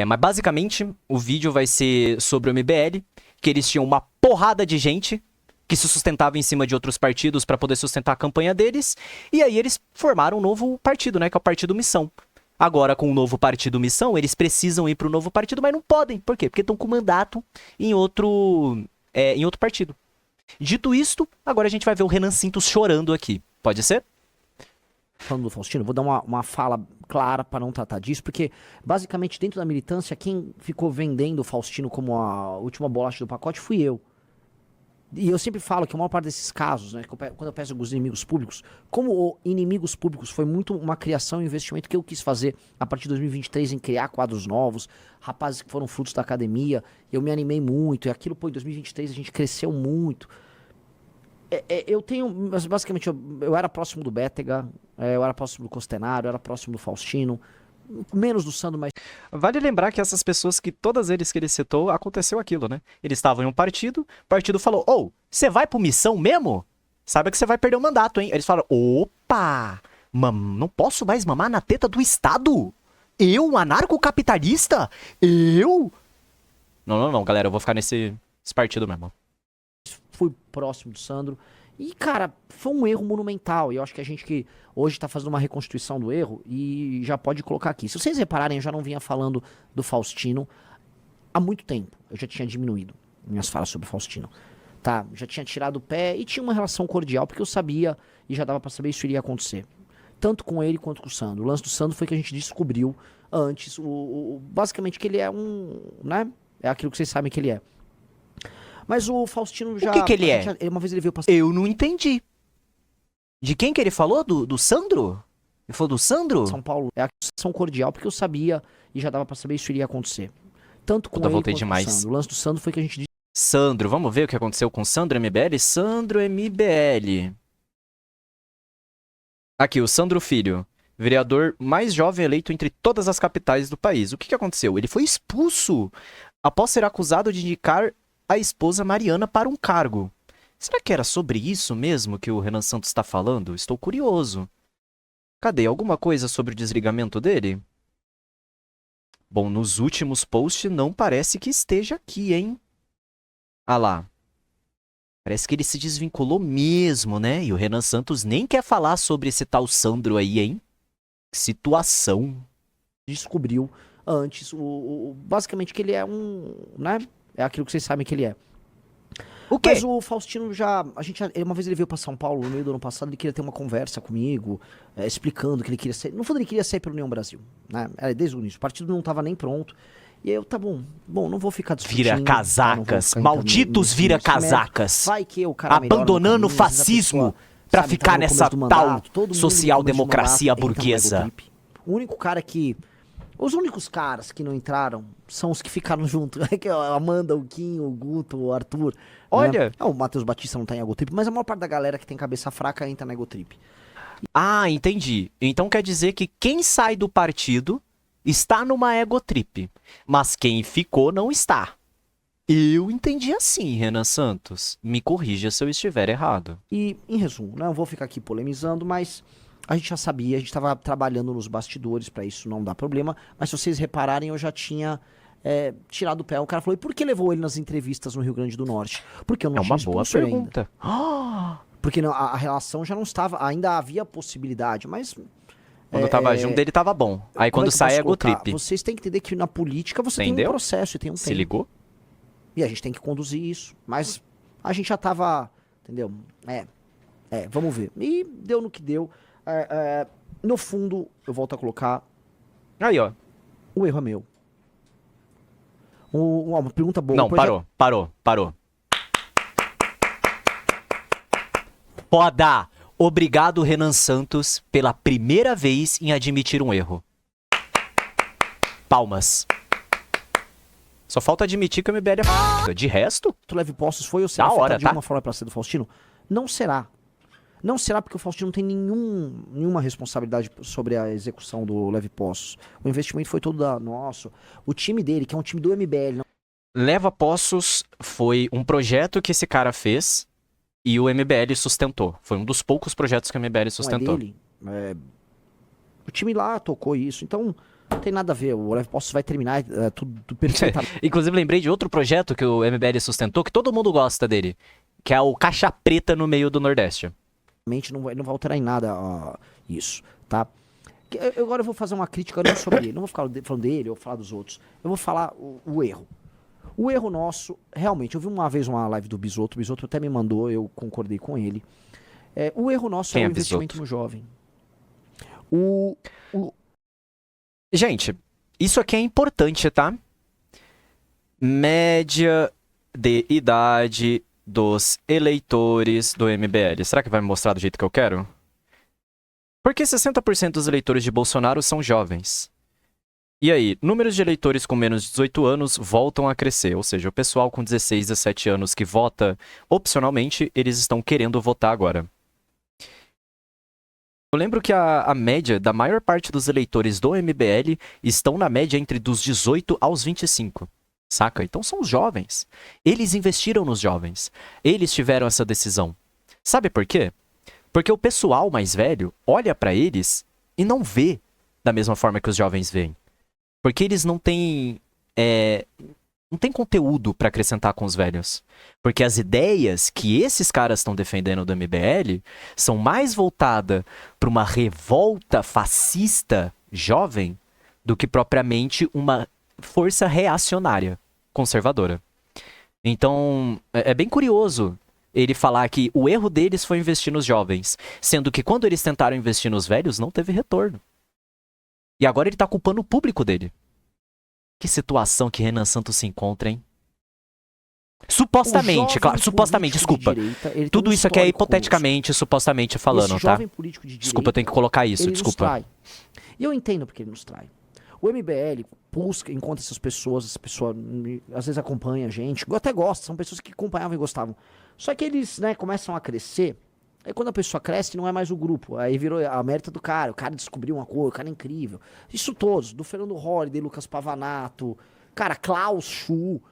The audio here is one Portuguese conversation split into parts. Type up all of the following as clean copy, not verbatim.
Mas basicamente o vídeo vai ser sobre o MBL, que eles tinham uma porrada de gente que se sustentava em cima de outros partidos para poder sustentar a campanha deles, e aí eles formaram um novo partido, né, que é o Partido Missão. Agora, com o novo Partido Missão, eles precisam ir pro novo partido, mas não podem. Por quê? Porque estão com mandato em outro partido. Dito isto, agora a gente vai ver o Renan Sintos chorando aqui. Pode ser? Falando do Faustino, vou dar uma fala clara para não tratar disso, porque basicamente dentro da militância, quem ficou vendendo o Faustino como a última bolacha do pacote fui eu. E eu sempre falo que a maior parte desses casos, né, quando eu peço os inimigos públicos, como o inimigos públicos foi muito uma criação e investimento que eu quis fazer a partir de 2023 em criar quadros novos, rapazes que foram frutos da academia, eu me animei muito, e aquilo, pô, em 2023 a gente cresceu muito. Eu tenho, basicamente, eu era próximo do Bétega, eu era próximo do Costenaro, eu era próximo do Faustino, menos do Sandro, mas... Vale lembrar que essas pessoas, que todas eles que ele citou, aconteceu aquilo, né? Eles estavam em um partido, o partido falou, você vai pro Missão mesmo? Saiba que você vai perder o mandato, hein? Eles falaram, opa, não posso mais mamar na teta do Estado? Eu, um anarcocapitalista? Eu? Não, galera, eu vou ficar nesse partido mesmo. Fui próximo do Sandro. E, cara, foi um erro monumental. E eu acho que a gente que hoje tá fazendo uma reconstituição do erro e já pode colocar aqui. Se vocês repararem, eu já não vinha falando do Faustino há muito tempo. Eu já tinha diminuído minhas falas sobre o Faustino. Tá? Já tinha tirado o pé e tinha uma relação cordial, porque eu sabia e já dava pra saber isso iria acontecer. Tanto com ele quanto com o Sandro. O lance do Sandro foi que a gente descobriu antes, basicamente, que ele é né? É aquilo que vocês sabem que ele é. Mas o Faustino já... O que ele é? Uma vez ele veio passar... Eu não entendi. De quem que ele falou? Do Sandro? Ele falou do Sandro? São Paulo. É a relação cordial, porque eu sabia e já dava pra saber isso iria acontecer. Tanto com Puta, ele voltei quanto demais. com o Sandro. O lance do Sandro foi que a gente... Sandro, vamos ver o que aconteceu com Sandro MBL? Sandro MBL. Aqui, o Sandro Filho. Vereador mais jovem eleito entre todas as capitais do país. O que aconteceu? Ele foi expulso após ser acusado de indicar a esposa Mariana para um cargo. Será que era sobre isso mesmo que o Renan Santos está falando? Estou curioso. Cadê? Alguma coisa sobre o desligamento dele? Bom, nos últimos posts não parece que esteja aqui, hein? Ah lá. Parece que ele se desvinculou mesmo, né? E o Renan Santos nem quer falar sobre esse tal Sandro aí, hein? Que situação. descobriu antes, basicamente, que ele é né? É aquilo que vocês sabem que ele é. O quê? Mas o Faustino já... uma vez ele veio pra São Paulo, no meio do ano passado, ele queria ter uma conversa comigo, explicando que ele queria ser... No fundo, ele queria sair pela União Brasil, né? Desde o início. O partido não tava nem pronto. E aí eu, tá bom, não vou ficar discutindo. Vira-casacas, malditos vira-casacas. Vai que o cara abandonando o fascismo pra ficar nessa tal social-democracia burguesa. O único cara que... Os únicos caras que não entraram são os que ficaram junto. A Amanda, o Kim, o Guto, o Arthur. Olha... Né? O Matheus Batista não tá em Egotrip, mas a maior parte da galera que tem cabeça fraca entra na Egotrip. Ah, entendi. Então quer dizer que quem sai do partido está numa Egotrip, mas quem ficou não está. Eu entendi assim, Renan Santos. Me corrija se eu estiver errado. E, em resumo, né, eu vou ficar aqui polemizando, mas a gente já sabia, a gente estava trabalhando nos bastidores para isso não dar problema, mas se vocês repararem, eu já tinha tirado o pé. O cara falou, e por que levou ele nas entrevistas no Rio Grande do Norte? Porque eu não tinha sponsor ainda. É uma boa pergunta. Porque não, a relação já não estava, ainda havia possibilidade, mas... Quando tava junto dele tava bom. Aí quando sai é Egotrip. Vocês têm que entender que na política você tem um processo e tem um tempo. Se ligou? E a gente tem que conduzir isso. Mas a gente já tava, entendeu? Vamos ver. E deu no que deu. No fundo, eu volto a colocar... Aí, ó. O erro é meu. Uma pergunta boa. Não, parou. Foda! Obrigado, Renan Santos, pela primeira vez em admitir um erro. Palmas. Só falta admitir que o MBL é f***. De resto... Tu Leve Postos foi ou será afetado de alguma forma pra ser do Faustino? Não será. Não será porque o Faustino não tem nenhuma responsabilidade sobre a execução do Leve Postos. O investimento foi todo nosso. O time dele, que é um time do MBL... Leva Postos foi um projeto que esse cara fez... E o MBL sustentou. Foi um dos poucos projetos que o MBL sustentou. Não é dele. O time lá tocou isso. Então, Não tem nada a ver. O Olavo Postos vai terminar tudo perfeitamente. Inclusive, lembrei de outro projeto que o MBL sustentou, que todo mundo gosta dele, que é o Caixa Preta no meio do Nordeste. Não vai alterar em nada isso, tá? Agora eu vou fazer uma crítica não sobre ele. Não vou ficar falando dele ou falar dos outros. Eu vou falar o erro. O erro nosso, realmente, eu vi uma vez uma live do Bisotto. O Bisotto até me mandou, eu concordei com ele. O erro nosso é o investimento no jovem. Gente, isso aqui é importante, tá? Média de idade dos eleitores do MBL. Será que vai me mostrar do jeito que eu quero? Porque 60% dos eleitores de Bolsonaro são jovens. E aí, números de eleitores com menos de 18 anos voltam a crescer. Ou seja, o pessoal com 16, 17 anos que vota opcionalmente, eles estão querendo votar agora. Eu lembro que a média da maior parte dos eleitores do MBL estão na média entre dos 18 aos 25. Saca? Então são os jovens. Eles investiram nos jovens. Eles tiveram essa decisão. Sabe por quê? Porque o pessoal mais velho olha pra eles e não vê da mesma forma que os jovens veem. Porque eles não têm conteúdo pra acrescentar com os velhos. Porque as ideias que esses caras estão defendendo do MBL são mais voltadas para uma revolta fascista jovem do que propriamente uma força reacionária conservadora. Então, é bem curioso ele falar que o erro deles foi investir nos jovens, sendo que quando eles tentaram investir nos velhos, não teve retorno. E agora ele tá culpando o público dele. Que situação que Renan Santos se encontra, hein? Supostamente, claro, supostamente, desculpa. Tudo isso aqui é hipoteticamente, supostamente falando, tá? Desculpa, eu tenho que colocar isso, desculpa. E eu entendo porque ele nos trai. O MBL busca, encontra essas pessoas às vezes acompanha a gente, eu até gosto, são pessoas que acompanhavam e gostavam. Só que eles, né, começam a crescer, aí quando a pessoa cresce não é mais o grupo, aí virou a mérita do cara, o cara descobriu uma coisa, o cara é incrível. Isso todos, do Fernando Holliday, Lucas Pavanato, cara, Klaus Chu,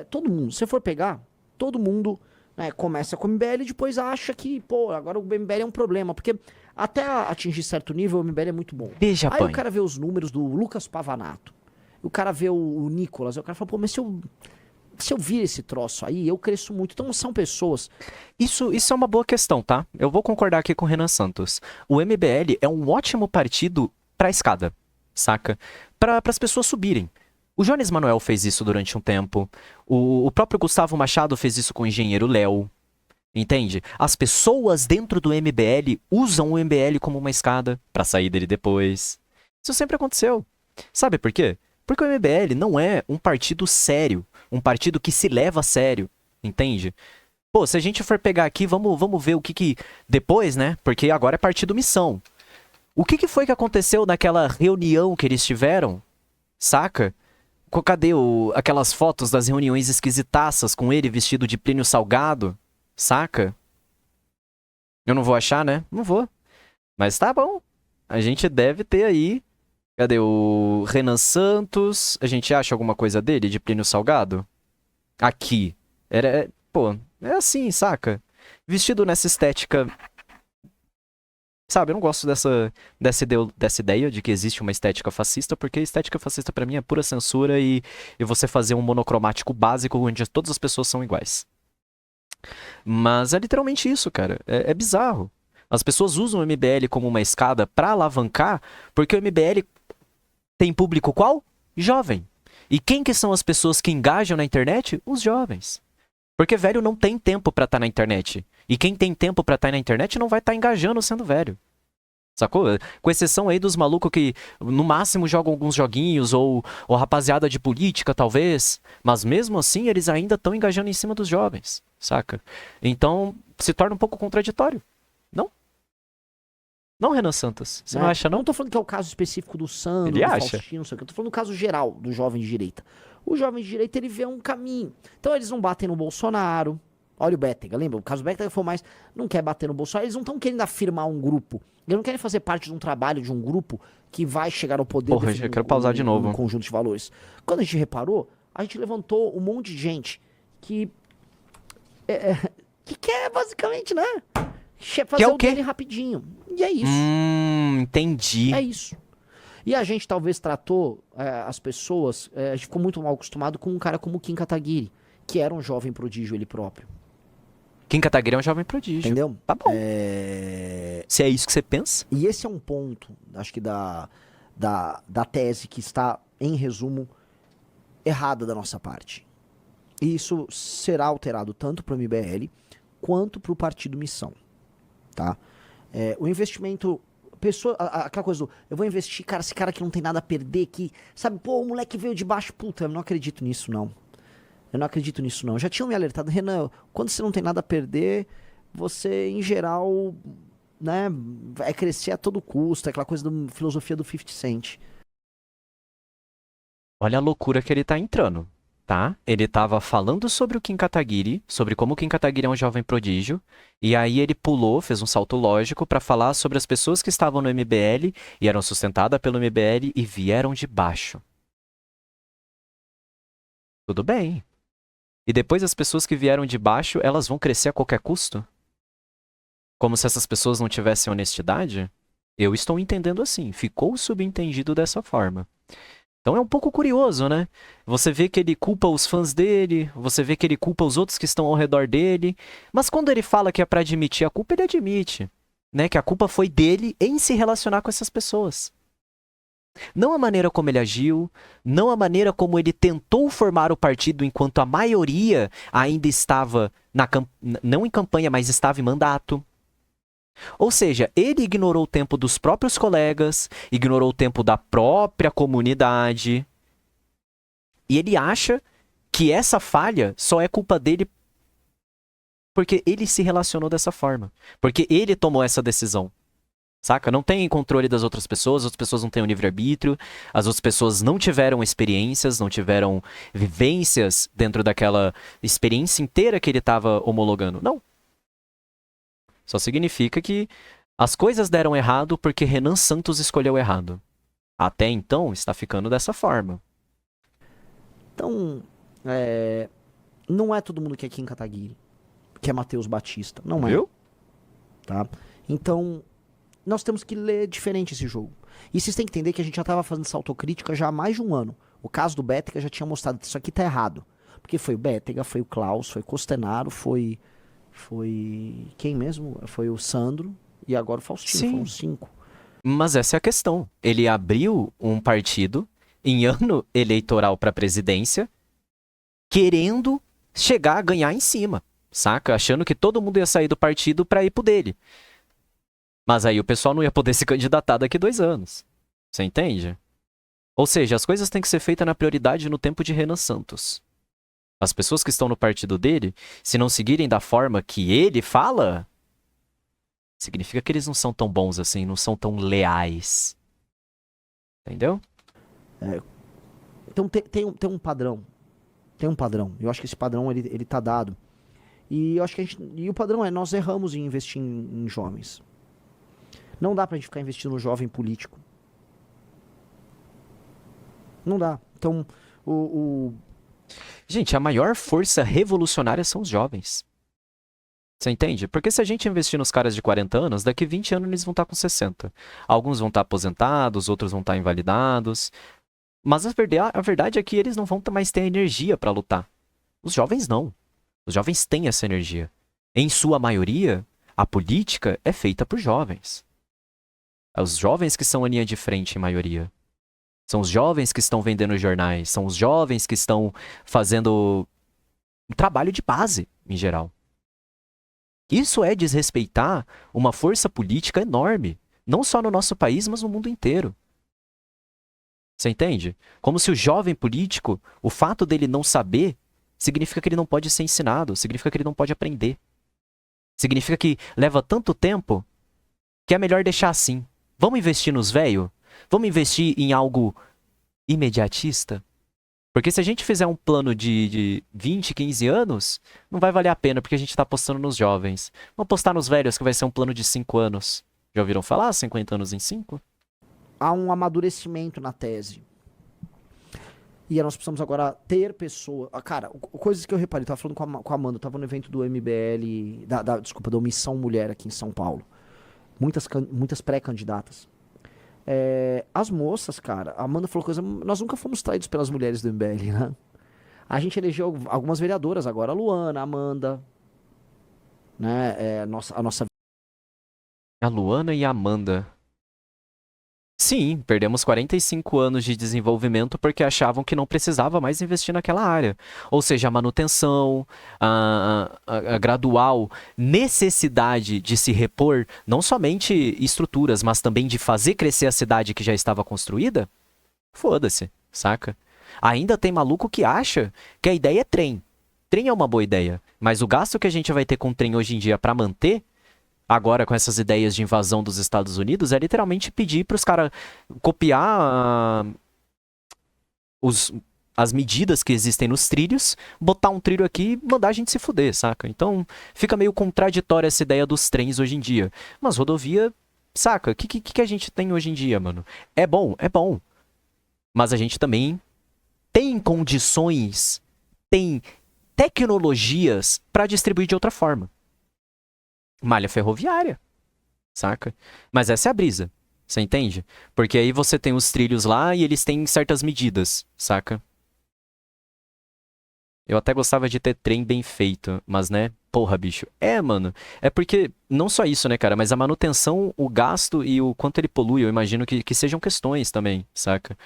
todo mundo, se você for pegar, todo mundo, né, começa com o MBL e depois acha que, pô, agora o MBL é um problema, porque até atingir certo nível o MBL é muito bom. Aí o cara vê os números do Lucas Pavanato, o cara vê o Nicolas, aí o cara fala, pô, mas se eu vir esse troço aí, eu cresço muito. Então são pessoas... Isso é uma boa questão, tá? Eu vou concordar aqui com o Renan Santos. O MBL é um ótimo partido pra escada, saca? Para as pessoas subirem. O Jones Manuel fez isso durante um tempo. O próprio Gustavo Machado fez isso com o engenheiro Léo. Entende? As pessoas dentro do MBL usam o MBL como uma escada pra sair dele depois. Isso sempre aconteceu. Sabe por quê? Porque o MBL não é um partido sério. Um partido que se leva a sério. Entende? Pô, se a gente for pegar aqui, vamos ver o que depois, né? Porque agora é partido missão. O que foi que aconteceu naquela reunião que eles tiveram? Saca? Cadê aquelas fotos das reuniões esquisitaças com ele vestido de Plínio Salgado? Saca? Eu não vou achar, né? Não vou. Mas tá bom. A gente deve ter aí... Cadê o Renan Santos? A gente acha alguma coisa dele, de Plínio Salgado? Aqui. Pô, é assim, saca? Vestido nessa estética... Sabe, eu não gosto dessa ideia de que existe uma estética fascista, porque estética fascista pra mim é pura censura e você fazer um monocromático básico onde todas as pessoas são iguais. Mas é literalmente isso, cara. É bizarro. As pessoas usam o MBL como uma escada pra alavancar, porque o MBL tem público qual? Jovem. E quem que são as pessoas que engajam na internet? Os jovens. Porque velho não tem tempo pra estar na internet. E quem tem tempo pra estar na internet não vai estar engajando sendo velho. Sacou? Com exceção aí dos malucos que no máximo jogam alguns joguinhos ou rapaziada de política, talvez. Mas mesmo assim eles ainda estão engajando em cima dos jovens. Saca? Então se torna um pouco contraditório. Não? Não, Renan Santos. Você não acha, não? Não tô falando que é o caso específico do Sandro, ele do acha. Faustino, não sei o que. Eu tô falando do caso geral do jovem de direita. O jovem de direita, ele vê um caminho. Então eles não batem no Bolsonaro. Olha o Bétega, lembra? O caso Bétega foi mais... Não quer bater no Bolsonaro. Eles não estão querendo afirmar um grupo. Eles não querem fazer parte de um trabalho, de um grupo que vai chegar ao poder... Porra, eu quero pausar de novo. Um conjunto de valores. Quando a gente reparou, a gente levantou um monte de gente que quer basicamente, né? Fazer o dele rapidinho. E é isso. Entendi. É isso. E a gente talvez tratou as pessoas, a gente ficou muito mal acostumado com um cara como o Kim Kataguiri, que era um jovem prodígio ele próprio. Kim Kataguiri é um jovem prodígio. Entendeu? Tá bom. Se é isso que você pensa. E esse é um ponto, acho que da tese que está, em resumo, errada da nossa parte. E isso será alterado tanto para o MBL quanto para o Partido Missão. Tá? O investimento... aquela coisa do, eu vou investir, cara, esse cara que não tem nada a perder, que, sabe, pô, o moleque veio de baixo, puta, eu não acredito nisso, não. Eu não acredito nisso, não. Já tinham me alertado, Renan, quando você não tem nada a perder, você, em geral, né, vai crescer a todo custo, aquela coisa da filosofia do 50 Cent. Olha a loucura que ele tá entrando, tá? Ele tava falando sobre o Kim Kataguiri, sobre como o Kim Kataguiri é um jovem prodígio, e aí ele pulou, fez um salto lógico pra falar sobre as pessoas que estavam no MBL e eram sustentadas pelo MBL e vieram de baixo. Tudo bem. E depois as pessoas que vieram de baixo, elas vão crescer a qualquer custo? Como se essas pessoas não tivessem honestidade? Eu estou entendendo assim. Ficou subentendido dessa forma. Então é um pouco curioso, né? Você vê que ele culpa os fãs dele, você vê que ele culpa os outros que estão ao redor dele, mas quando ele fala que é pra admitir a culpa, ele admite, né? Que a culpa foi dele em se relacionar com essas pessoas. Não a maneira como ele agiu, não a maneira como ele tentou formar o partido enquanto a maioria ainda estava não em campanha, mas estava em mandato. Ou seja, ele ignorou o tempo dos próprios colegas, ignorou o tempo da própria comunidade. E ele acha que essa falha só é culpa dele porque ele se relacionou dessa forma. Porque ele tomou essa decisão. Saca? Não tem controle das outras pessoas, as outras pessoas não têm o livre-arbítrio, as outras pessoas não tiveram experiências, não tiveram vivências dentro daquela experiência inteira que ele estava homologando. Não. Só significa que as coisas deram errado porque Renan Santos escolheu errado. Até então, está ficando dessa forma. Então, não é todo mundo que é Kim Kataguiri, que é Matheus Batista. Não é. Viu? Tá? Então, nós temos que ler diferente esse jogo. E vocês têm que entender que a gente já estava fazendo essa autocrítica já há mais de um ano. O caso do Bétega já tinha mostrado que isso aqui tá errado. Porque foi o Bétega, foi o Klaus, foi Costenaro, foi quem mesmo? Foi o Sandro e agora o Faustino. Sim. Foram 5. Mas essa é a questão. Ele abriu um partido em ano eleitoral para a presidência, querendo chegar a ganhar em cima, saca? Achando que todo mundo ia sair do partido para ir pro dele. Mas aí o pessoal não ia poder se candidatar daqui 2 anos. Você entende? Ou seja, as coisas têm que ser feitas na prioridade no tempo de Renan Santos. As pessoas que estão no partido dele, se não seguirem da forma que ele fala, significa que eles não são tão bons assim, não são tão leais. Entendeu? Então tem um padrão. Tem um padrão. Eu acho que esse padrão ele tá dado. E eu acho que o padrão é nós erramos em investir em jovens. Não dá pra gente ficar investindo no jovem político. Não dá. Então, Gente, a maior força revolucionária são os jovens. Você entende? Porque se a gente investir nos caras de 40 anos, daqui 20 anos eles vão estar com 60. Alguns vão estar aposentados, outros vão estar invalidados. Mas a verdade é que eles não vão mais ter energia pra lutar. Os jovens não. Os jovens têm essa energia. Em sua maioria, a política é feita por jovens. É os jovens que são a linha de frente em maioria. São os jovens que estão vendendo jornais. São os jovens que estão fazendo um trabalho de base, em geral. Isso é desrespeitar uma força política enorme. Não só no nosso país, mas no mundo inteiro. Você entende? Como se o jovem político, o fato dele não saber, significa que ele não pode ser ensinado. Significa que ele não pode aprender. Significa que leva tanto tempo que é melhor deixar assim. Vamos investir nos velhos? Vamos investir em algo imediatista? Porque se a gente fizer um plano de 20, 15 anos, não vai valer a pena, porque a gente está apostando nos jovens. Vamos apostar nos velhos, que vai ser um plano de 5 anos. Já ouviram falar? 50 anos em 5? Há um amadurecimento na tese. E nós precisamos agora ter pessoas... Cara, coisas que eu reparei, eu tava falando com a Amanda, eu tava no evento do MBL, da Omissão Mulher aqui em São Paulo. Muitas pré-candidatas. As moças, cara, a Amanda falou coisa. Nós nunca fomos traídos pelas mulheres do MBL, né? A gente elegeu algumas vereadoras agora, a Luana, a Amanda, né? A nossa. A Luana e a Amanda. Sim, perdemos 45 anos de desenvolvimento porque achavam que não precisava mais investir naquela área. Ou seja, a manutenção, a gradual necessidade de se repor, não somente estruturas, mas também de fazer crescer a cidade que já estava construída, foda-se, saca? Ainda tem maluco que acha que a ideia é trem. Trem é uma boa ideia, mas o gasto que a gente vai ter com trem hoje em dia para manter agora com essas ideias de invasão dos Estados Unidos, é literalmente pedir para os caras copiar as medidas que existem nos trilhos, botar um trilho aqui e mandar a gente se fuder, saca? Então fica meio contraditória essa ideia dos trens hoje em dia. Mas rodovia, saca? O que a gente tem hoje em dia, mano? É bom, é bom. Mas a gente também tem condições, tem tecnologias para distribuir de outra forma. Malha ferroviária, saca? Mas essa é a brisa, você entende? Porque aí você tem os trilhos lá e eles têm certas medidas, saca? Eu até gostava de ter trem bem feito, mas né? Porra, bicho. É, mano. É porque, não só isso, né, cara? Mas a manutenção, o gasto e o quanto ele polui, eu imagino que sejam questões também, saca?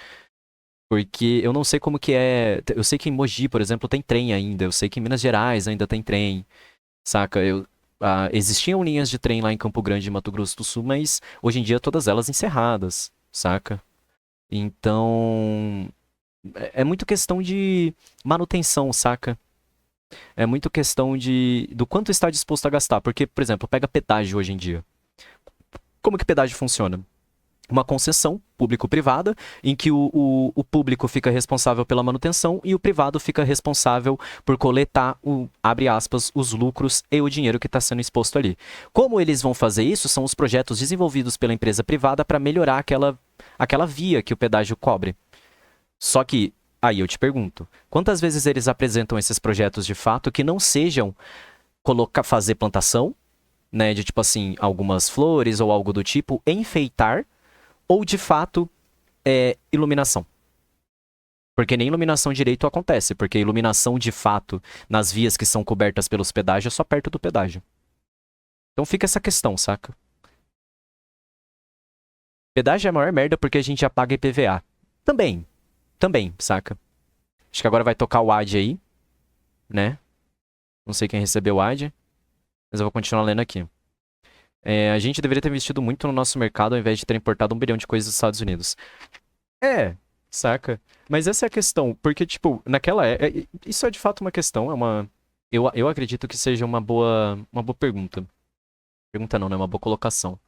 Porque eu não sei como que é. Eu sei que em Mogi, por exemplo, tem trem ainda. Eu sei que em Minas Gerais ainda tem trem, saca? Existiam linhas de trem lá em Campo Grande, Mato Grosso do Sul, mas hoje em dia todas elas encerradas, saca? Então, é muito questão de manutenção, saca? É muito questão do quanto está disposto a gastar. Porque, por exemplo, pega pedágio hoje em dia. Como que pedágio funciona? Uma concessão público-privada, em que o público fica responsável pela manutenção e o privado fica responsável por coletar, abre aspas, os lucros e o dinheiro que está sendo exposto ali. Como eles vão fazer isso? São os projetos desenvolvidos pela empresa privada para melhorar aquela via que o pedágio cobre. Só que, aí eu te pergunto, quantas vezes eles apresentam esses projetos de fato que não sejam fazer plantação, né, de tipo assim, algumas flores ou algo do tipo, enfeitar, ou de fato iluminação. Porque nem iluminação direito acontece, porque iluminação de fato nas vias que são cobertas pelos pedágios é só perto do pedágio. Então fica essa questão, saca? Pedágio é a maior merda porque a gente já paga IPVA. Também, saca? Acho que agora vai tocar o AD aí, né? Não sei quem recebeu o AD, mas eu vou continuar lendo aqui. A gente deveria ter investido muito no nosso mercado ao invés de ter importado 1 bilhão de coisas dos Estados Unidos. Saca? Mas essa é a questão, porque, tipo, isso é de fato uma questão, eu acredito que seja uma boa pergunta. Pergunta não, né? Uma boa colocação.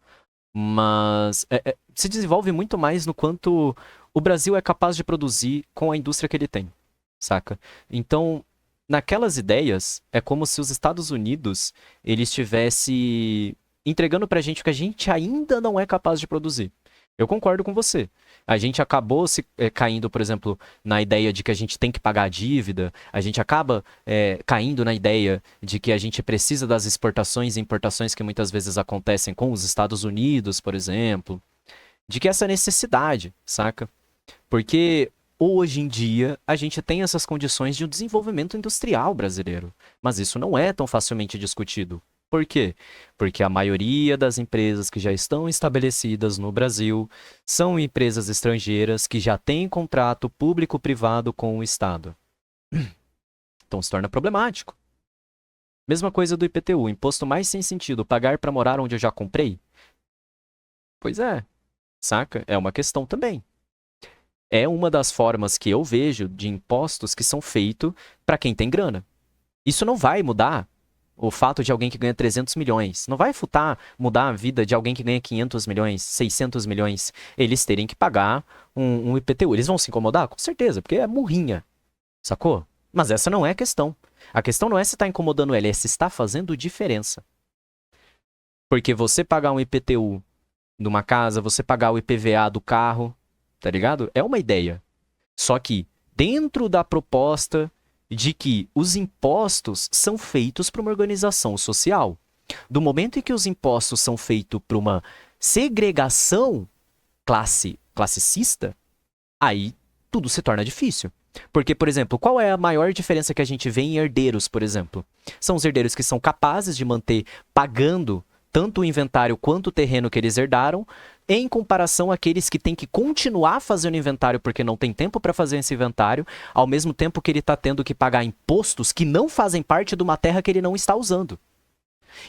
Mas se desenvolve muito mais no quanto o Brasil é capaz de produzir com a indústria que ele tem, saca? Então, naquelas ideias, é como se os Estados Unidos, ele estivesse entregando pra gente o que a gente ainda não é capaz de produzir. Eu concordo com você. A gente acabou caindo, por exemplo, na ideia de que a gente tem que pagar a dívida, a gente acaba caindo na ideia de que a gente precisa das exportações e importações que muitas vezes acontecem com os Estados Unidos, por exemplo, de que essa necessidade, saca? Porque hoje em dia a gente tem essas condições de um desenvolvimento industrial brasileiro, mas isso não é tão facilmente discutido. Por quê? Porque a maioria das empresas que já estão estabelecidas no Brasil são empresas estrangeiras que já têm contrato público-privado com o Estado. Então se torna problemático. Mesma coisa do IPTU, imposto mais sem sentido, pagar para morar onde eu já comprei? Pois é, saca? É uma questão também. É uma das formas que eu vejo de impostos que são feitos para quem tem grana. Isso não vai mudar o fato de alguém que ganha 300 milhões. Não vai mudar a vida de alguém que ganha 500 milhões, 600 milhões. Eles terem que pagar um IPTU. Eles vão se incomodar? Com certeza, porque é murrinha. Sacou? Mas essa não é a questão. A questão não é se está incomodando ela, é se está fazendo diferença. Porque você pagar um IPTU de uma casa, você pagar o IPVA do carro, tá ligado? É uma ideia. Só que dentro da proposta de que os impostos são feitos para uma organização social. Do momento em que os impostos são feitos para uma segregação, classicista, aí tudo se torna difícil. Porque, por exemplo, qual é a maior diferença que a gente vê em herdeiros, por exemplo? São os herdeiros que são capazes de manter pagando tanto o inventário quanto o terreno que eles herdaram, em comparação àqueles que têm que continuar fazendo inventário porque não tem tempo para fazer esse inventário, ao mesmo tempo que ele está tendo que pagar impostos que não fazem parte de uma terra que ele não está usando.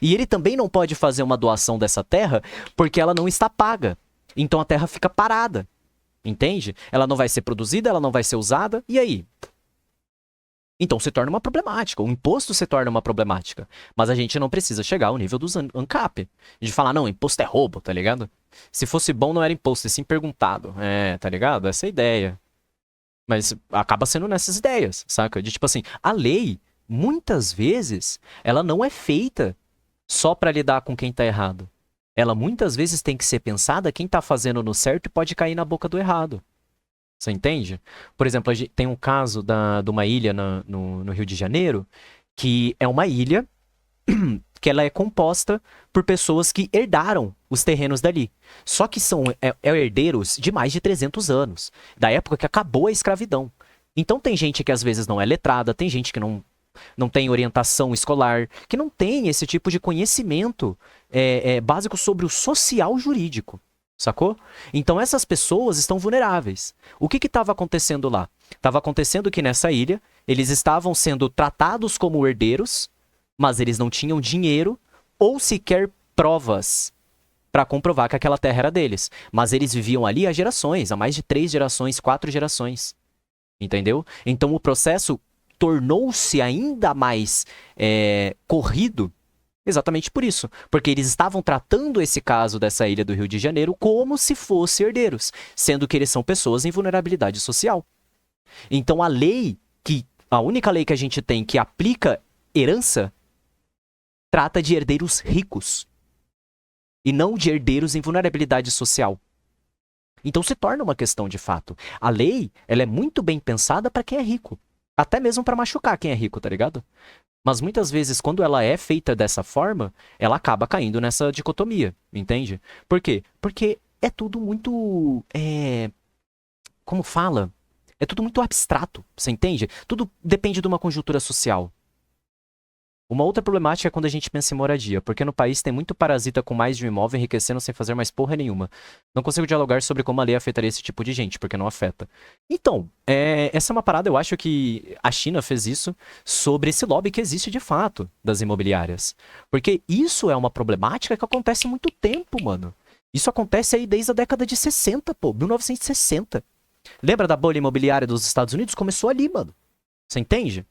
E ele também não pode fazer uma doação dessa terra porque ela não está paga. Então a terra fica parada. Entende? Ela não vai ser produzida, ela não vai ser usada. E aí? Então se torna uma problemática. O imposto se torna uma problemática. Mas a gente não precisa chegar ao nível dos ANCAP. De falar, não, imposto é roubo, tá ligado? Se fosse bom, não era imposto, e sim perguntado. Tá ligado? Essa é a ideia. Mas acaba sendo nessas ideias, saca? De tipo assim, a lei, muitas vezes, ela não é feita só pra lidar com quem tá errado. Ela muitas vezes tem que ser pensada quem tá fazendo no certo e pode cair na boca do errado. Você entende? Por exemplo, tem um caso de uma ilha no Rio de Janeiro, que é uma ilha que ela é composta por pessoas que herdaram os terrenos dali. Só que são herdeiros de mais de 300 anos, da época que acabou a escravidão. Então tem gente que às vezes não é letrada, tem gente que não tem orientação escolar, que não tem esse tipo de conhecimento básico sobre o social jurídico, sacou? Então essas pessoas estão vulneráveis. O que estava acontecendo lá? Estava acontecendo que nessa ilha, eles estavam sendo tratados como herdeiros, mas eles não tinham dinheiro ou sequer provas para comprovar que aquela terra era deles. Mas eles viviam ali há gerações, há mais de 3 gerações, 4 gerações. Entendeu? Então o processo tornou-se ainda mais corrido exatamente por isso. Porque eles estavam tratando esse caso dessa ilha do Rio de Janeiro como se fossem herdeiros, sendo que eles são pessoas em vulnerabilidade social. Então a única lei que a gente tem que aplica herança, trata de herdeiros ricos e não de herdeiros em vulnerabilidade social. Então se torna uma questão de fato. A lei, ela é muito bem pensada para quem é rico. Até mesmo para machucar quem é rico, tá ligado? Mas muitas vezes, quando ela é feita dessa forma, ela acaba caindo nessa dicotomia, entende? Por quê? Porque é tudo muito... como fala? É tudo muito abstrato, você entende? Tudo depende de uma conjuntura social. Uma outra problemática é quando a gente pensa em moradia, porque no país tem muito parasita com mais de um imóvel enriquecendo sem fazer mais porra nenhuma. Não consigo dialogar sobre como a lei afetaria esse tipo de gente, porque não afeta. Então, essa é uma parada, eu acho que a China fez isso sobre esse lobby que existe de fato das imobiliárias. Porque isso é uma problemática que acontece há muito tempo, mano. Isso acontece aí desde a década de 60, pô, 1960. Lembra da bolha imobiliária dos Estados Unidos? Começou ali, mano. Você entende?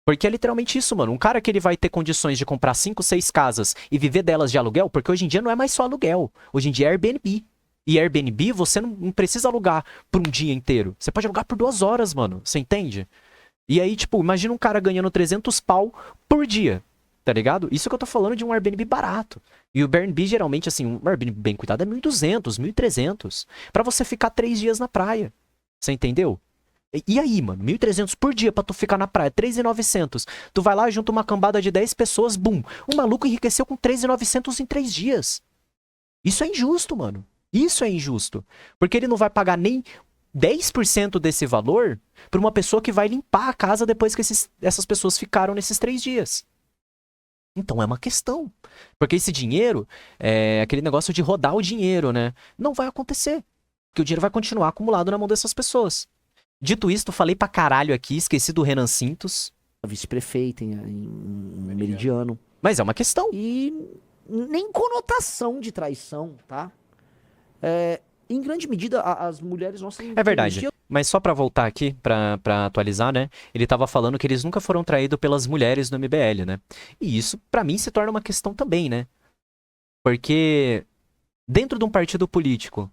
Porque é literalmente isso, mano. Um cara que ele vai ter condições de comprar 5, 6 casas e viver delas de aluguel, porque hoje em dia não é mais só aluguel. Hoje em dia é Airbnb. E Airbnb você não precisa alugar por um dia inteiro. Você pode alugar por 2 horas, mano. Você entende? E aí, tipo, imagina um cara ganhando 300 pau por dia. Tá ligado? Isso que eu tô falando de um Airbnb barato. E o Airbnb, geralmente, assim, um Airbnb bem cuidado é 1.200, 1.300. Pra você ficar 3 dias na praia. Você entendeu? E aí, mano, 1.300 por dia pra tu ficar na praia, 3.900. Tu vai lá, junta uma cambada de 10 pessoas, bum. O maluco enriqueceu com 3.900 em 3 dias. Isso é injusto, mano. Isso é injusto. Porque ele não vai pagar nem 10% desse valor pra uma pessoa que vai limpar a casa depois que essas pessoas ficaram nesses 3 dias. Então é uma questão. Porque esse dinheiro, aquele negócio de rodar o dinheiro, né? Não vai acontecer. Porque o dinheiro vai continuar acumulado na mão dessas pessoas. Dito isto, falei pra caralho aqui, esqueci do Renan Sintos. Vice-prefeito em Meridiano. Mas é uma questão. E nem conotação de traição, tá? Em grande medida, as mulheres nossas... É verdade. Mas só pra voltar aqui, pra atualizar, né? Ele tava falando que eles nunca foram traídos pelas mulheres no MBL, né? E isso, pra mim, se torna uma questão também, né? Porque dentro de um partido político,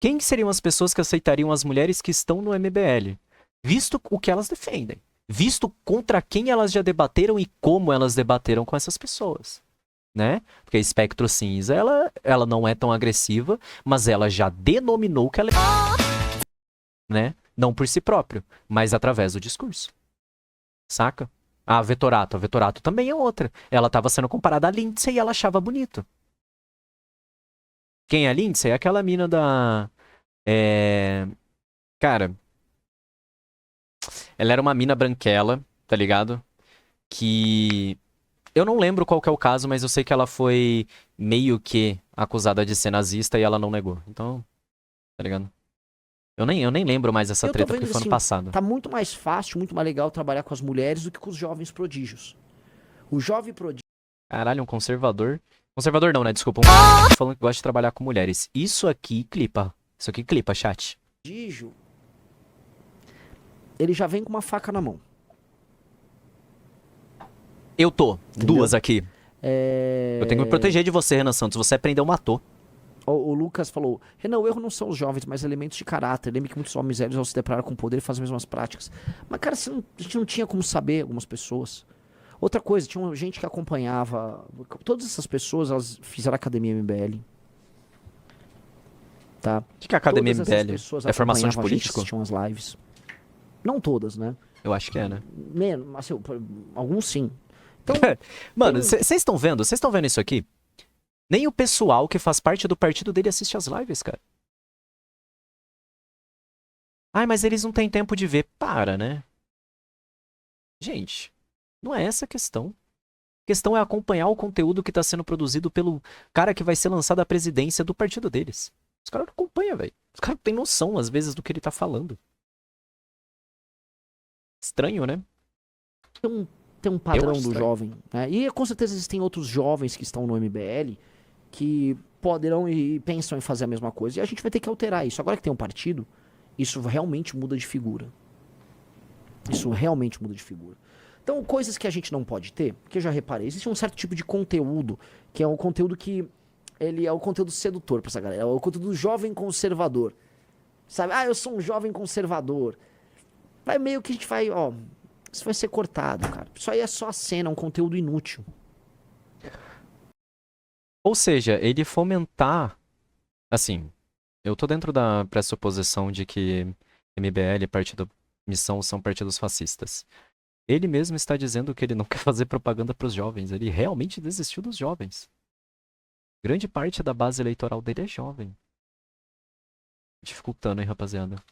quem seriam as pessoas que aceitariam as mulheres que estão no MBL? Visto o que elas defendem. Visto contra quem elas já debateram e como elas debateram com essas pessoas. Né? Porque a Espectro Cinza, ela não é tão agressiva, mas ela já denominou que ela é... Né? Não por si próprio, mas através do discurso. Saca? A Vetorato também é outra. Ela estava sendo comparada a Lindsay e ela achava bonito. Quem é a Lindsay? É aquela mina da... Cara, ela era uma mina branquela, tá ligado? Que... Eu não lembro qual que é o caso, mas eu sei que ela foi meio que acusada de ser nazista e ela não negou. Então, tá ligado? Eu nem lembro mais essa Eu tô treta, vendo porque foi ano assim, passado. tá muito mais fácil, muito mais legal trabalhar com as mulheres do que com os jovens prodígios. O jovem Caralho, um conservador. Conservador não, né? Desculpa. Falando que gosta de trabalhar com mulheres. Isso aqui clipa. Isso aqui clipa, chat. prodígio, ele já vem com uma faca na mão. Eu tô. Entendeu? Duas aqui. É... Eu tenho que me proteger de você, Renan Santos. Você aprendeu, matou. O Lucas falou, Renan, o erro não são os jovens, mas elementos de caráter. Lembre que muitos homens velhos, ao se deparar com o poder, fazem as mesmas práticas. Mas, cara, a gente não tinha como saber algumas pessoas. Outra coisa, tinha gente que acompanhava. Todas essas pessoas, elas fizeram academia MBL. Tá? O que é a Academia Todas essas MBL? pessoas É formação de acompanhavam a gente, político? assistiam as lives. Não todas, né? Eu acho que é, né? Menos, assim, alguns sim. Então, Mano, tem- vocês estão vendo? Vocês estão vendo isso aqui? Nem o pessoal que faz parte do partido dele assiste as lives, cara. Ai, mas eles não têm tempo de ver. Para, né? Gente, não é essa a questão. A questão é acompanhar o conteúdo que tá sendo produzido pelo cara que vai ser lançado à presidência do partido deles. Os caras não acompanham, velho. Os caras não têm noção, às vezes, do que ele tá falando. Estranho, né? tem um padrão acho do estranho. jovem, né? E com certeza existem outros jovens que estão no MBL que poderão e pensam em fazer a mesma coisa. E a gente vai ter que alterar isso. Agora que tem um partido, isso realmente muda de figura. Isso realmente muda de figura. Então, coisas que a gente não pode ter, que eu já reparei, existe um certo tipo de conteúdo, que é um conteúdo que ele é o conteúdo sedutor pra essa galera, é o conteúdo do jovem conservador. Sabe? Ah, eu sou um jovem conservador. Vai meio que a gente vai, ó, isso vai ser cortado, cara. Isso aí é só a cena, um conteúdo inútil. Ou seja, ele fomentar. Assim, eu tô dentro da pressuposição de que MBL e Partido Missão são partidos fascistas. Ele mesmo está dizendo que ele não quer fazer propaganda pros jovens. Ele realmente desistiu dos jovens. Grande parte da base eleitoral dele é jovem. Dificultando, hein, rapaziada.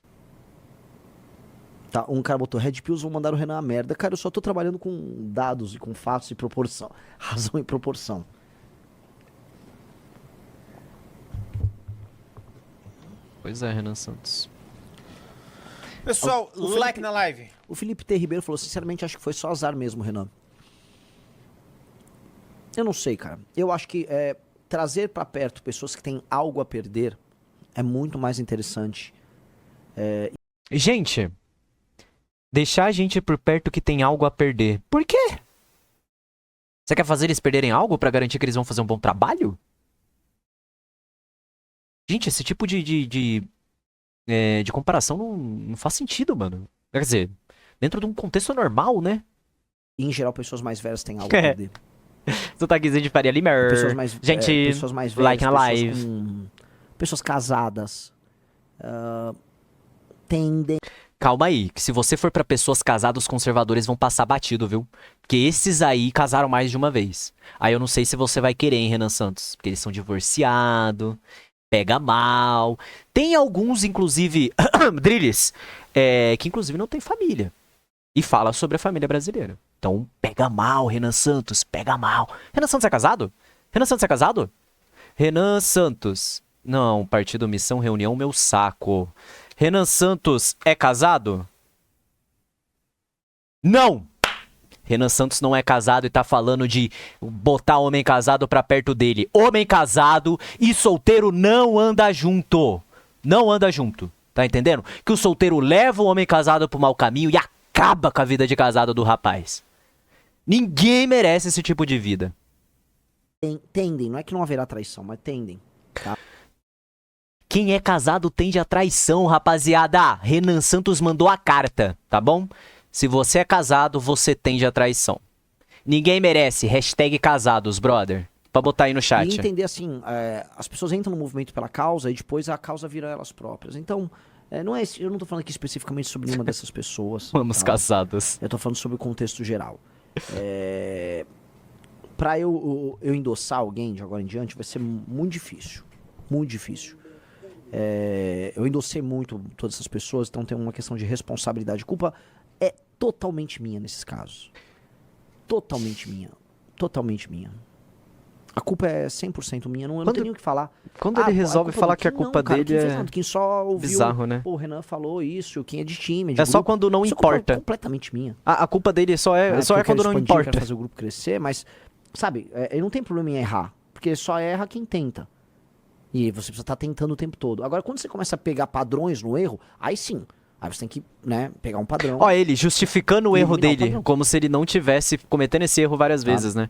Tá, um cara botou Red Pills, vão mandar o Renan a merda. Cara, eu só tô trabalhando com dados e com fatos e proporção. Razão e proporção. Pois é, Renan Santos. Pessoal, O Felipe- like na live. O Felipe T. Ribeiro falou, sinceramente, acho que foi só azar mesmo, Renan. Eu não sei, cara. Eu acho que trazer pra perto pessoas que têm algo a perder é muito mais interessante. Gente, deixar a gente por perto que tem algo a perder. Por quê? Você quer fazer eles perderem algo pra garantir que eles vão fazer um bom trabalho? Gente, esse tipo de comparação não faz sentido, mano. Quer dizer, dentro de um contexto normal, né? Em geral, pessoas mais velhas têm algo a perder. Sotaquezinho de Faria Limer. Pessoas mais, Gente, pessoas mais velhas, like na live. pessoas casadas, tendem... Calma aí, que se você for pra pessoas casadas, os conservadores vão passar batido, viu? Porque esses aí casaram mais de uma vez. Aí eu não sei se você vai querer, hein, Renan Santos? Porque eles são divorciados, pega mal. Tem alguns, inclusive, Drilis, que inclusive não tem família. E fala sobre a família brasileira. Então, pega mal, Renan Santos, pega mal. Renan Santos é casado? Renan Santos é casado? Renan Santos. Não, Partido Missão Reunião, meu saco. Renan Santos é casado? Não! Renan Santos não é casado e tá falando de botar homem casado pra perto dele. Homem casado e solteiro não anda junto. Não anda junto. Tá entendendo? Que o solteiro leva o homem casado pro mau caminho e acaba com a vida de casado do rapaz. Ninguém merece esse tipo de vida. Tendem, não é que não haverá traição, mas tendem. Quem é casado tende a traição, rapaziada. Renan Santos mandou a carta, tá bom? Se você é casado, você tende a traição. Ninguém merece. Hashtag casados, brother. Pra botar aí no chat. E entender assim, as pessoas entram no movimento pela causa e depois a causa vira elas próprias. Então, não é, eu não tô falando aqui especificamente sobre nenhuma dessas pessoas. Vamos tá? casados. Eu tô falando sobre o contexto geral. Pra eu endossar alguém de agora em diante vai ser muito difícil. Muito difícil. Eu endossei muito todas essas pessoas, então tem uma questão de responsabilidade. Culpa é totalmente minha nesses casos. Totalmente minha. Totalmente minha. A culpa é 100% minha, eu não tenho nem o que falar. Quando ele resolve falar que a culpa cara, dele quem fez é nada, quem só ouviu, bizarro, né? pô, o Renan falou isso, quem é de time, de É só grupo. quando não Isso é culpa importa. completamente minha. A culpa dele só Né? é Porque eu quando quero não expandir, eu importa. quero fazer o grupo crescer, mas, sabe, ele não tem problema em errar. Porque só erra quem tenta. E você precisa estar tentando o tempo todo. Agora, quando você começa a pegar padrões no erro, aí sim. Aí você tem que, né, pegar um padrão. Ó, ele justificando o E erro eliminar o dele, padrão. como se ele não tivesse cometendo esse erro várias vezes, né?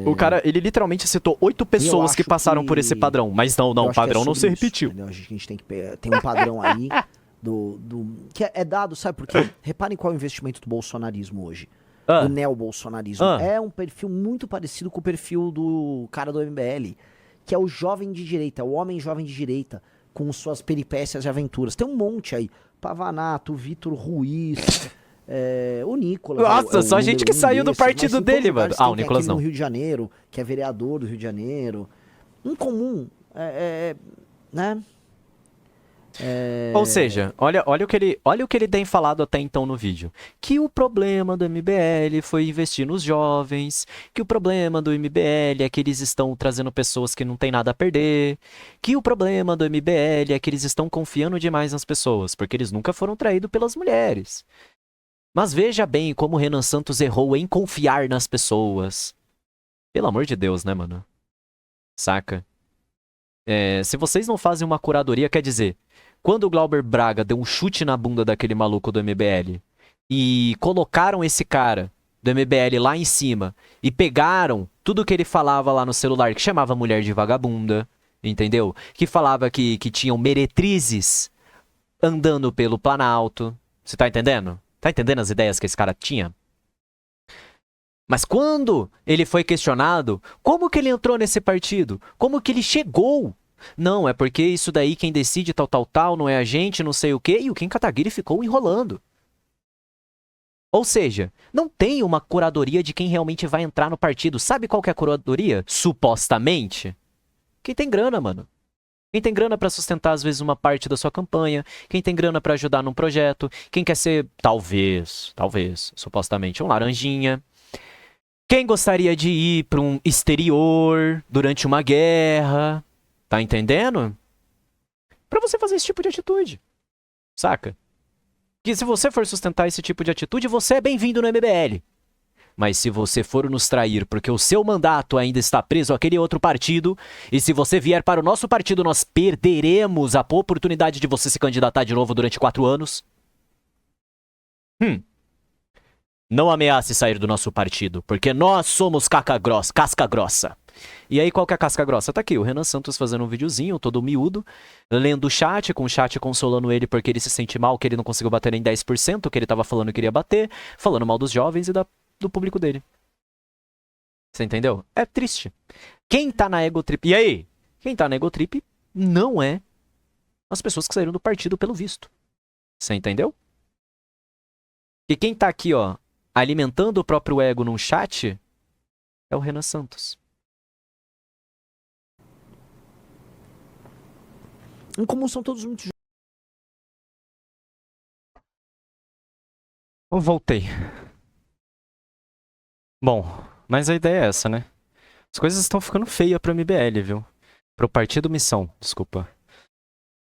O cara, ele literalmente citou 8 pessoas que acho passaram que- por esse padrão. Mas não, Eu o acho que é padrão não sobre se isso, repetiu. entendeu? A gente tem que tem um padrão aí que é dado, sabe por quê? Reparem qual é o investimento do bolsonarismo hoje. Ah. Do neobolsonarismo. Ah. É um perfil muito parecido com o perfil do cara do MBL, que é o jovem de direita, o homem jovem de direita, com suas peripécias e aventuras. Tem um monte aí. Pavanato, Vitor Ruiz, o Nicolas. Nossa, o só gente número que um saiu do desses, mas partido em todos dele, os lugares mano. Ah, o tem Nicolas aquele não. no Rio de Janeiro, que é vereador do Rio de Janeiro. Incomum. Né? Ou seja, olha o que ele tem falado até então no vídeo. Que o problema do MBL foi investir nos jovens, que o problema do MBL é que eles estão trazendo pessoas que não têm nada a perder, que o problema do MBL é que eles estão confiando demais nas pessoas, porque eles nunca foram traídos pelas mulheres. Mas veja bem como o Renan Santos errou em confiar nas pessoas. Pelo amor de Deus, né, mano? Saca? Se vocês não fazem uma curadoria, quer dizer, quando o Glauber Braga deu um chute na bunda daquele maluco do MBL e colocaram esse cara do MBL lá em cima e pegaram tudo que ele falava lá no celular, que chamava mulher de vagabunda, entendeu? Que falava que tinham meretrizes andando pelo Planalto. Você tá entendendo? Tá entendendo as ideias que esse cara tinha? Mas quando ele foi questionado, como que ele entrou nesse partido? Como que ele chegou? Não, é porque isso daí quem decide tal, não é a gente, não sei o quê, e o Kim Kataguiri ficou enrolando. Ou seja, não tem uma curadoria de quem realmente vai entrar no partido. Sabe qual que é a curadoria? Supostamente. Quem tem grana, mano. Quem tem grana pra sustentar, às vezes, uma parte da sua campanha. Quem tem grana pra ajudar num projeto. Quem quer ser, talvez, supostamente, um laranjinha. Quem gostaria de ir para um exterior durante uma guerra, tá entendendo? Para você fazer esse tipo de atitude, saca? Que se você for sustentar esse tipo de atitude, você é bem-vindo no MBL. Mas se você for nos trair porque o seu mandato ainda está preso àquele outro partido, e se você vier para o nosso partido, nós perderemos a oportunidade de você se candidatar de novo durante 4 anos. Não ameace sair do nosso partido, porque nós somos casca grossa. E aí, qual que é a casca grossa? Tá aqui, o Renan Santos fazendo um videozinho, todo miúdo, lendo o chat consolando ele porque ele se sente mal, que ele não conseguiu bater nem 10%, que ele tava falando que iria bater, falando mal dos jovens e do público dele. Você entendeu? É triste. Quem tá na Egotrip... E aí? Quem tá na Egotrip não é as pessoas que saíram do partido pelo visto. Você entendeu? E quem tá aqui, ó, alimentando o próprio ego num chat é o Renan Santos. Em comum são todos muito Eu voltei. Bom, mas a ideia é essa, né? As coisas estão ficando feias pro MBL, viu? Pro Partido Missão, desculpa.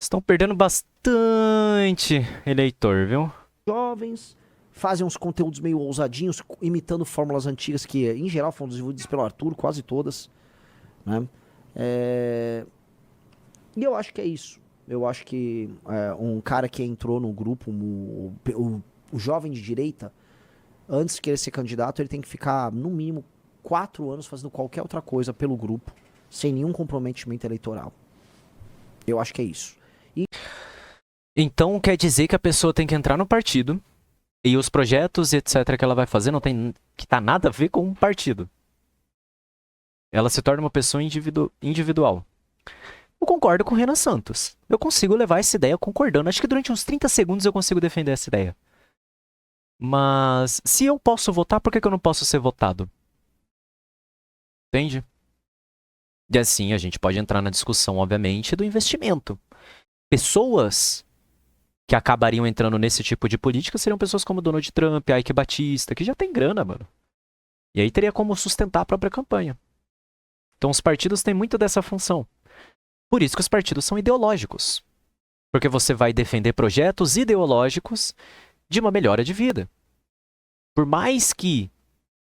Estão perdendo bastante eleitor, viu? jovens, fazem uns conteúdos meio ousadinhos, imitando fórmulas antigas que, em geral, foram desenvolvidas pelo Arthur, quase todas. Né? E eu acho que é isso. Eu acho que um cara que entrou no grupo, o jovem de direita, antes de querer ser candidato, ele tem que ficar, no mínimo, 4 anos fazendo qualquer outra coisa pelo grupo, sem nenhum comprometimento eleitoral. Eu acho que é isso. Então quer dizer que a pessoa tem que entrar no partido e os projetos e etc que ela vai fazer não tem que tá nada a ver com um partido. Ela se torna uma pessoa individual. Eu concordo com o Renan Santos. Eu consigo levar essa ideia concordando. Acho que durante uns 30 segundos eu consigo defender essa ideia. Mas se eu posso votar, por que eu não posso ser votado? Entende? E assim, a gente pode entrar na discussão, obviamente, do investimento. Pessoas que acabariam entrando nesse tipo de política seriam pessoas como Donald Trump, Ike Batista, que já tem grana, mano. E aí teria como sustentar a própria campanha. Então os partidos têm muito dessa função. Por isso que os partidos são ideológicos. Porque você vai defender projetos ideológicos de uma melhora de vida. Por mais que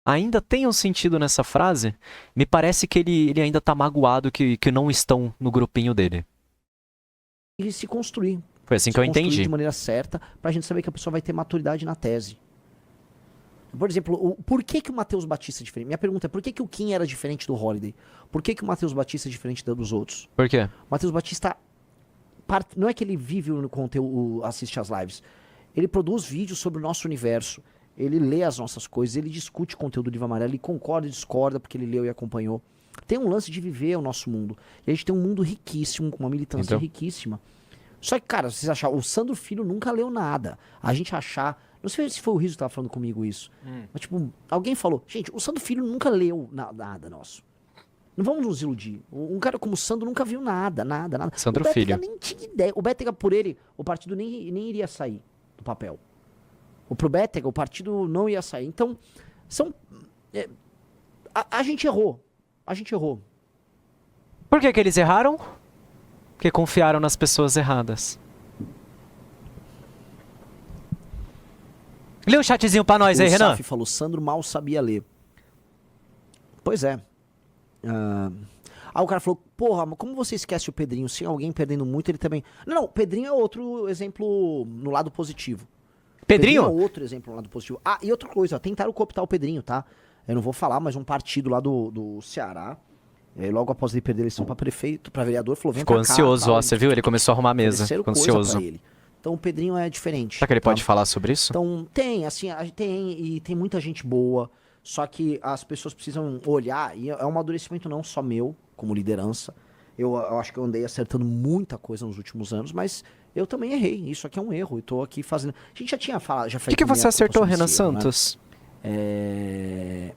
ainda tenha um sentido nessa frase, me parece que ele ainda tá magoado que não estão no grupinho dele. E se construir. Foi assim Se que eu construir entendi. de maneira certa, pra gente saber que a pessoa vai ter maturidade na tese. Por exemplo, por que o Matheus Batista é diferente? Minha pergunta é, por que o Kim era diferente do Holiday? Por que o Matheus Batista é diferente dos outros? Por quê? O Matheus Batista, não é que ele vive no conteúdo, assiste às lives. Ele produz vídeos sobre o nosso universo. Ele lê as nossas coisas, ele discute conteúdo do Livro Amarelo, ele concorda e discorda porque ele leu e acompanhou. Tem um lance de viver o nosso mundo. E a gente tem um mundo riquíssimo, com uma militância Então. riquíssima. Só que, cara, vocês acharam, o Sandro Filho nunca leu nada. A gente achar, não sei se foi o Rizzo que tava falando comigo isso, mas tipo, alguém falou, gente, o Sandro Filho nunca leu nada nosso. Não vamos nos iludir. Um cara como o Sandro nunca viu nada. Sandro o Bétega Filho. nem tinha ideia. O Bétega, por ele, o partido nem iria sair do papel. Pro Bétega, o partido não ia sair. Então, a gente errou. A gente errou. Por que eles erraram? Porque confiaram nas pessoas erradas. Lê o chatzinho pra nós aí, O Renan. Saf falou, Sandro mal sabia ler. Pois é. O cara falou, porra, mas como você esquece o Pedrinho? Se alguém perdendo muito, ele também... Não, o Pedrinho é outro exemplo no lado positivo. Pedrinho? É outro exemplo no lado positivo. Ah, e outra coisa, tentaram cooptar o Pedrinho, tá? Eu não vou falar, mas um partido lá do Ceará, logo após ele perder a eleição pra prefeito, pra vereador, falou, vem Ficou pra cá, ansioso, tal, ó. Você viu? Ele começou a arrumar a mesa. ofereceram Ficou coisa ansioso. pra ele. Então o Pedrinho é diferente. Será que ele tá? pode falar sobre isso? Então tem, assim, tem muita gente boa, só que as pessoas precisam olhar, e é um amadurecimento não só meu, como liderança. Eu acho que eu andei acertando muita coisa nos últimos anos, mas eu também errei. Isso aqui é um erro. Eu tô aqui fazendo. A gente já tinha falado. O que você acertou, Renan Santos? Né?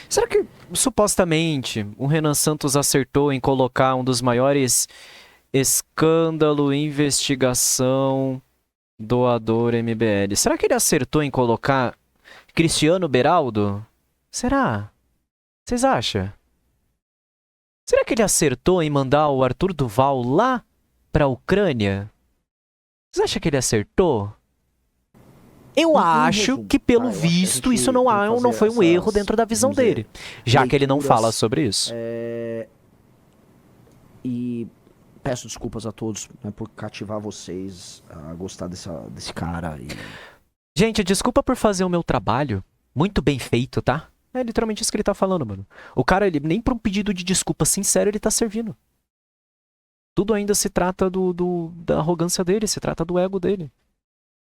Será que, supostamente, o Renan Santos acertou em colocar um dos maiores escândalo, investigação, doador MBL? Será que ele acertou em colocar Cristiano Beraldo? Será? Vocês acham? Será que ele acertou em mandar o Arthur Duval lá pra Ucrânia? Vocês acham que ele acertou? Eu acho resumo, que, pelo eu acho que a visto, gente isso não tem que não foi fazer um erro essas, dentro da visão vamos dizer, dele. Já que ele não leituras, fala sobre isso. E peço desculpas a todos, né, por cativar vocês a gostar desse cara. Gente, desculpa por fazer o meu trabalho. Muito bem feito, tá? É literalmente isso que ele tá falando, mano. O cara, ele nem pra um pedido de desculpa sincero, ele tá servindo. Tudo ainda se trata da arrogância dele, se trata do ego dele.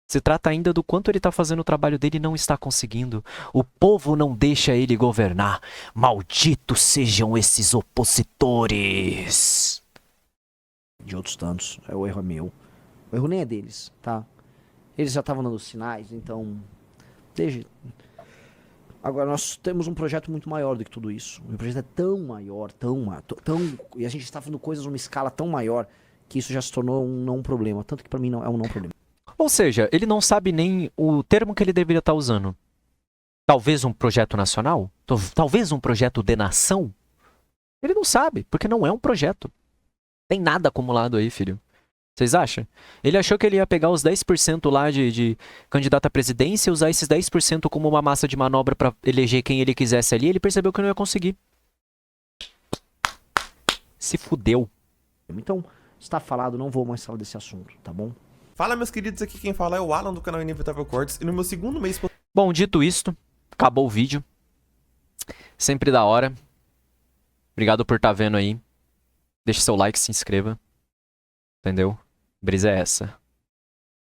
Se trata ainda do quanto ele tá fazendo o trabalho dele e não está conseguindo. O povo não deixa ele governar. Malditos sejam esses opositores. De outros tantos. O erro é meu. O erro nem é deles, tá? Eles já estavam dando sinais, então... Agora, nós temos um projeto muito maior do que tudo isso. O projeto é tão maior, e a gente está fazendo coisas numa escala tão maior que isso já se tornou um não problema. Tanto que pra mim não é um não problema. Ou seja, ele não sabe nem o termo que ele deveria estar usando. Talvez um projeto nacional? Talvez um projeto de nação? Ele não sabe, porque não é um projeto. Tem nada acumulado aí, filho. Vocês acham? Ele achou que ele ia pegar os 10% lá de candidato à presidência e usar esses 10% como uma massa de manobra pra eleger quem ele quisesse ali. Ele percebeu que não ia conseguir. Se fudeu. Então, está falado, não vou mais falar desse assunto, tá bom? Fala, meus queridos, aqui quem fala é o Alan do canal Inevitável Cortes. E no meu segundo mês... Bom, dito isto, acabou o vídeo. Sempre da hora. Obrigado por estar vendo aí. Deixe seu like, se inscreva. Entendeu? Brisa é essa.